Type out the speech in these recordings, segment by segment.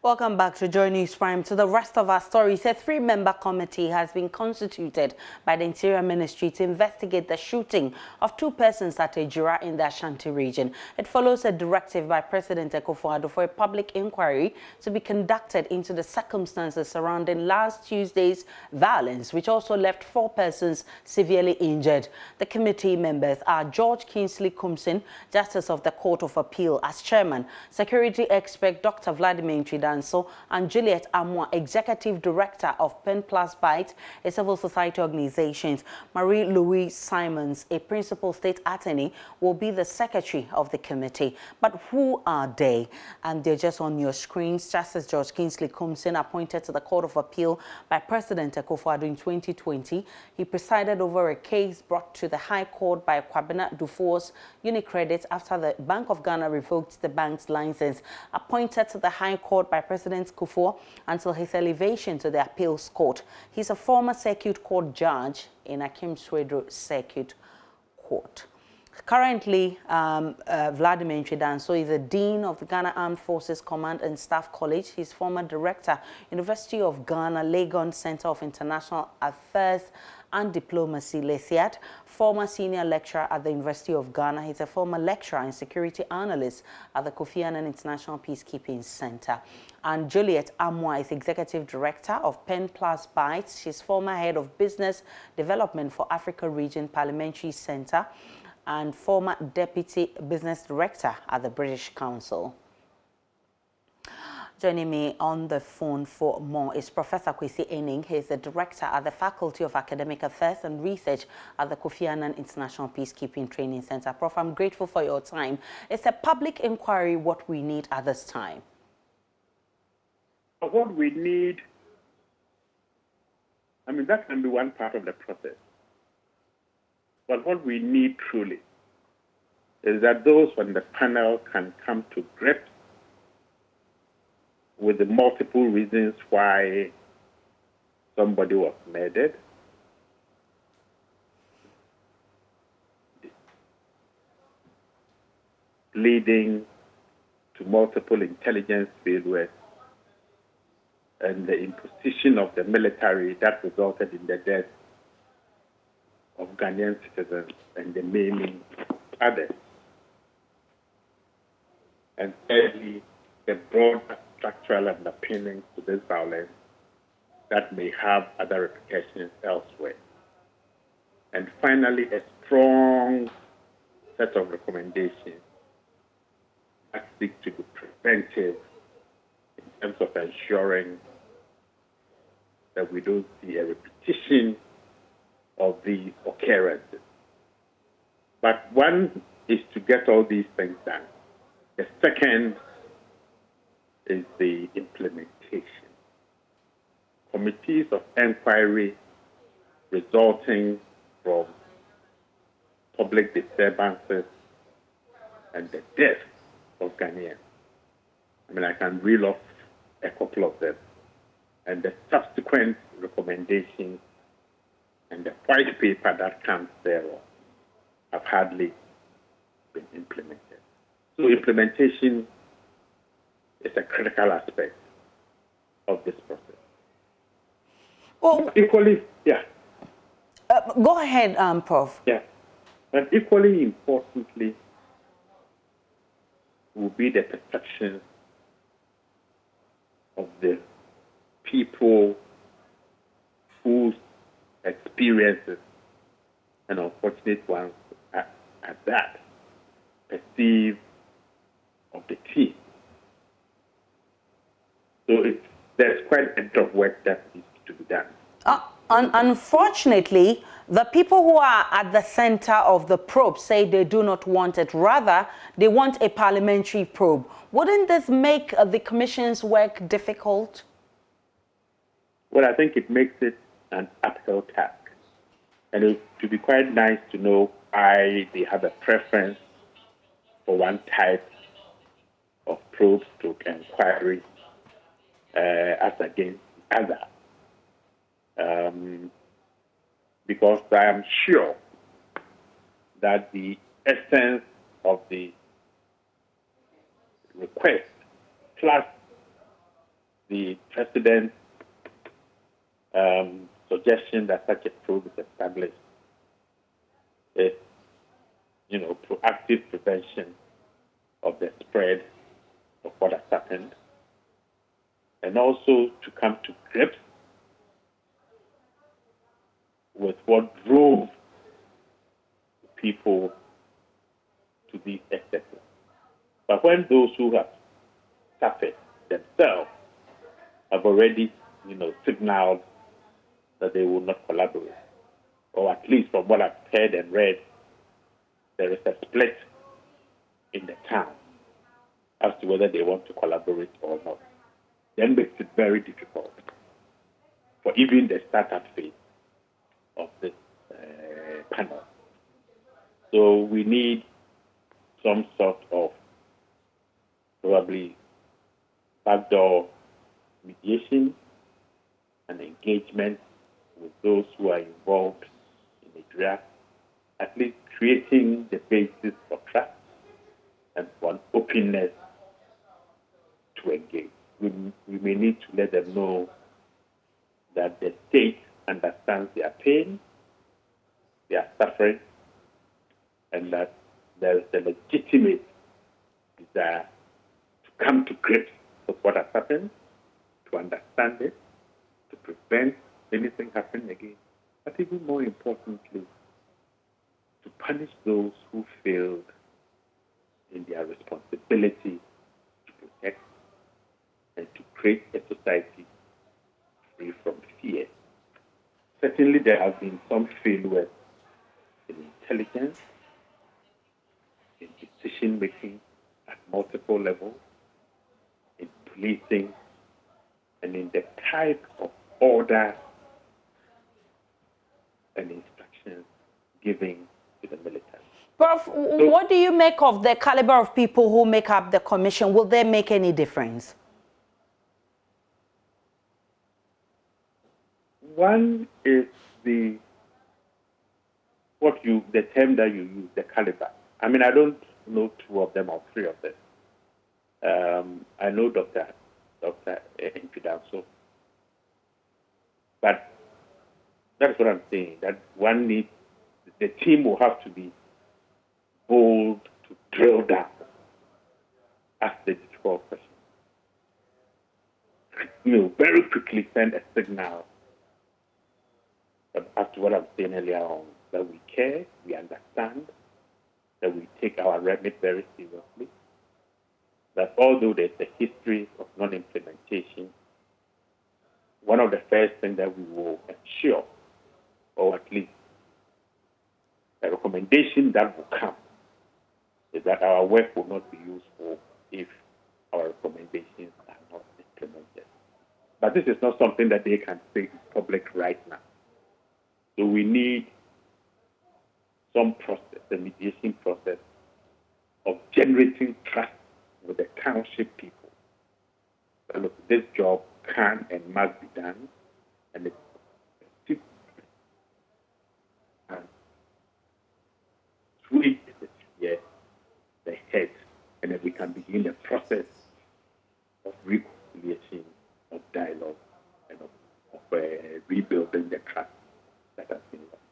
Welcome back to Joy News Prime. To the rest of our stories, a three-member committee has been constituted by the Interior Ministry to investigate the shooting of two persons at a Jura in the Ashanti region. It follows a directive by President Akufo-Addo for a public inquiry to be conducted into the circumstances surrounding last Tuesday's violence, which also left 4 persons severely injured. The committee members are George Kingsley Kumsin, Justice of the Court of Appeal, as chairman, security expert Dr. Vlamdimir Antwi Danso, and Juliet Amwa, Executive Director of Pen Plus Bite, a civil society organization. Marie-Louise Simons, a principal state attorney, will be the secretary of the committee. But who are they? And they're just on your screens. Justice George Kingsley Kumsin, appointed to the Court of Appeal by President Akufo-Addo in 2020. He presided over a case brought to the High Court by Kwabena Dufour's Unicredit after the Bank of Ghana revoked the bank's license. Appointed to the High Court by President Kufuor until his elevation to the Appeals Court. He's a former Circuit Court judge in Akim Swedru Circuit Court. Currently, Vlamdimir Antwi Danso is the Dean of the Ghana Armed Forces Command and Staff College. He's former Director, University of Ghana, Legon Center of International Affairs and Diplomacy, LESIAD, former senior lecturer at the University of Ghana. He's a former lecturer and security analyst at the Kofi Annan International Peacekeeping Center. And Juliet Amwa is executive director of Pen Plus Bites. She's former head of business development for Africa Region Parliamentary Center and former deputy business director at the British Council. Joining me on the phone for more is Professor Kwesi Ening. He is the director at the Faculty of Academic Affairs and Research at the Kofi Annan International Peacekeeping Training Center. Prof, I'm grateful for your time. Is a public inquiry what we need at this time? What we need, I mean, that can be one part of the process. But what we need truly is that those on the panel can come to grips with the multiple reasons why somebody was murdered, leading to multiple intelligence failures and the imposition of the military that resulted in the death of Ghanaian citizens and the maiming others. And thirdly, the broad structural underpinnings to this violence that may have other repercussions elsewhere. And finally, a strong set of recommendations that seek to be preventive in terms of ensuring that we don't see a repetition of these occurrences. But one is to get all these things done. The second is the implementation. Committees of inquiry resulting from public disturbances and the death of Ghanaians. I mean, I can reel off a couple of them. And the subsequent recommendations and the white paper that comes thereof have hardly been implemented. So implementation is a critical aspect of this process. Well, equally, yeah. Go ahead, Prof. Yeah. But equally importantly will be the perception of the people whose experiences and unfortunate ones at that perceive of the team. So there's quite a bit of work that needs to be done. Unfortunately, the people who are at the center of the probe say they do not want it. Rather, they want a parliamentary probe. Wouldn't this make the commission's work difficult? Well, I think it makes it an uphill task. And it would be quite nice to know why they have a preference for one type of probe to inquiry as against the other. Because I am sure that the essence of the request plus the President's suggestion that such a probe is established is, proactive prevention of the spread of what has happened, and also to come to grips with what drove people to these excesses. But when those who have suffered themselves have already, signaled that they will not collaborate, or at least from what I've heard and read, there is a split in the town as to whether they want to collaborate or not, then makes it very difficult for even the startup phase of this panel. So we need some sort of probably backdoor mediation and engagement with those who are involved in the draft, at least creating the basis for trust and for an openness to engage. We may need to let them know that the state understands their pain, their suffering, and that there is a legitimate desire to come to grips with what has happened, to understand it, to prevent anything happening again, but even more importantly, to punish those who failed in their responsibility to protect and to create a society free from fear. Certainly there have been some failures in intelligence, in decision-making at multiple levels, in policing, and in the type of order and instructions given to the military. Prof, what do you make of the caliber of people who make up the commission? Will they make any difference? One is the term that you use, the caliber. I mean, I don't know two of them or three of them. I know Dr. Antwi Danso, but that's what I'm saying, that the team will have to be bold to drill down, ask the difficult questions. Very quickly send a signal as to what I'm saying earlier on, that we care, we understand, that we take our remit very seriously, that although there's a history of non-implementation, one of the first things that we will ensure, or at least a recommendation that will come, is that our work will not be useful if our recommendations are not implemented. But this is not something that they can say in public right now. So we need some process, the mediation process of generating trust with the township people. So look, this job can and must be done, and it's tweak the head, and then we can begin the process of reconciliation, of dialogue, and of rebuilding the trust that has been lost.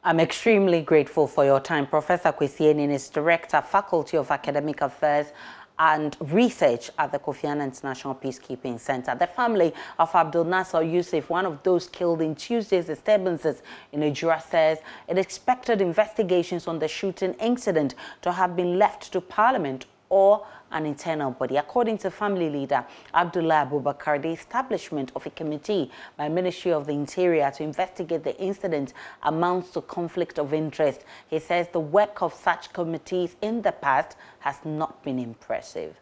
I'm extremely grateful for your time. Professor Kwesi Enin is Director, Faculty of Academic Affairs and Research at the Kofi Annan International Peacekeeping Center. The family of Abdul Nasser Yusuf, one of those killed in Tuesday's disturbances in Ejura, says it expected investigations on the shooting incident to have been left to Parliament or an internal body. According to family leader Abdullah Abubakar, the establishment of a committee by Ministry of the Interior to investigate the incident amounts to conflict of interest. He says the work of such committees in the past has not been impressive.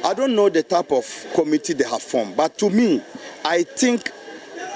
I don't know the type of committee they have formed, but to me, I think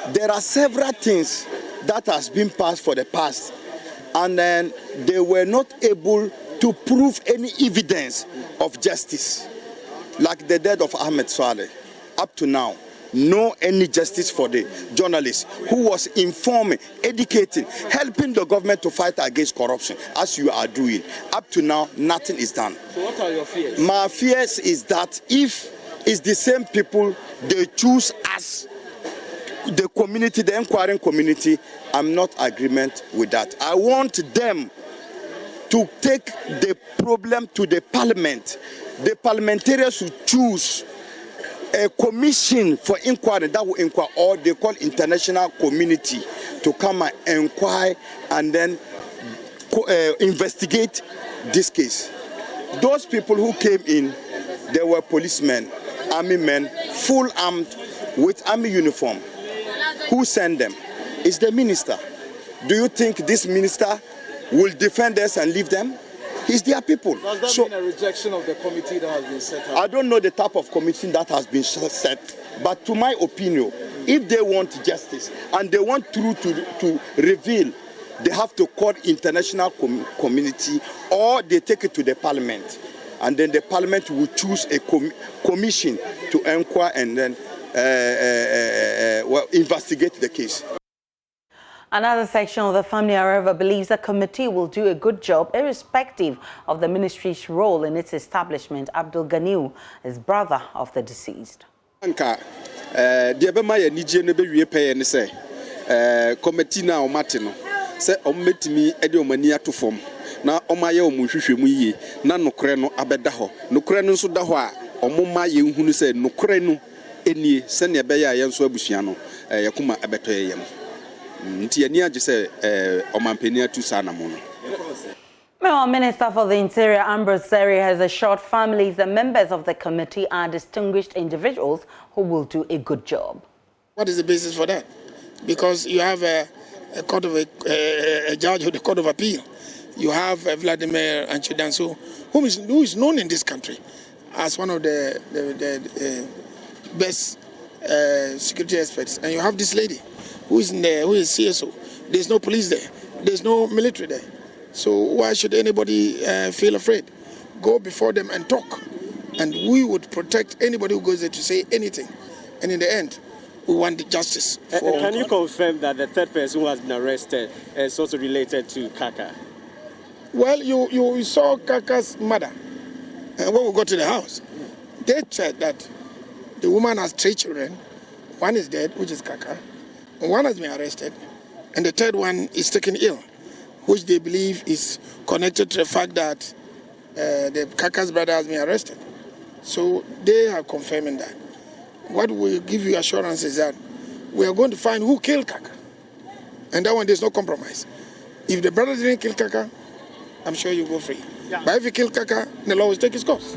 there are several things that has been passed for the past, and then they were not able to prove any evidence of justice, like the death of Ahmed Saleh. Up to now, no any justice for the journalist who was informing, educating, helping the government to fight against corruption, as you are doing. Up to now, nothing is done. So what are your fears? My fears is that if it's the same people they choose as the community, the inquiring community. I'm not in agreement with that. I want them to take the problem to the parliament. The parliamentarians should choose a commission for inquiry that will inquire, or they call international community to come and inquire and then investigate this case. Those people who came in, they were policemen, army men, full armed with army uniform. Who sent them? It's the minister. Do you think this minister will defend us and leave them? It's their people. Does that mean a rejection of the committee that has been set up? I don't know the type of committee that has been set, but to my opinion, if they want justice and they want truth to reveal, they have to call international community, or they take it to the parliament, and then the parliament will choose a commission to inquire and then investigate the case. Another section of the family, however, believes the committee will do a good job irrespective of the ministry's role in its establishment. Abdul Ganiu is brother of the deceased. Committee now Martino say ometimi ede omani ato fom na omaye omuhwehwe mu yie na nokre no abeda ho nokre no nso da ho a omoma ye nhunu se nokre no enie se ne be ya yenso abusua no yakuma abetoye yem nti ani age se omampeni atu sa na mo no. Meanwhile, Minister for the Interior Ambrose Seri has assured families that members of the committee are distinguished individuals who will do a good job. What is the basis for that? Because you have a court of a judge of the Court of Appeal. You have Vlamdimir Antwi Danso, who is known in this country as one of the best security experts. And you have this lady who is in there, who is CSO. There's no police there. There's no military there. So why should anybody feel afraid? Go before them and talk. And we would protect anybody who goes there to say anything. And in the end, we want the justice. Can you confirm that the third person who has been arrested is also related to Kaka? Well, you saw Kaka's mother. And when we got to the house, they said that the woman has 3 children. One is dead, which is Kaka. One has been arrested. And the third one is taken ill, which they believe is connected to the fact that the Kaka's brother has been arrested. So they are confirming that. What will give you assurance is that we are going to find who killed Kaka. And that one, there's no compromise. If the brother didn't kill Kaka, I'm sure you go free. Yeah. But if you kill Kaka, the law will take its course.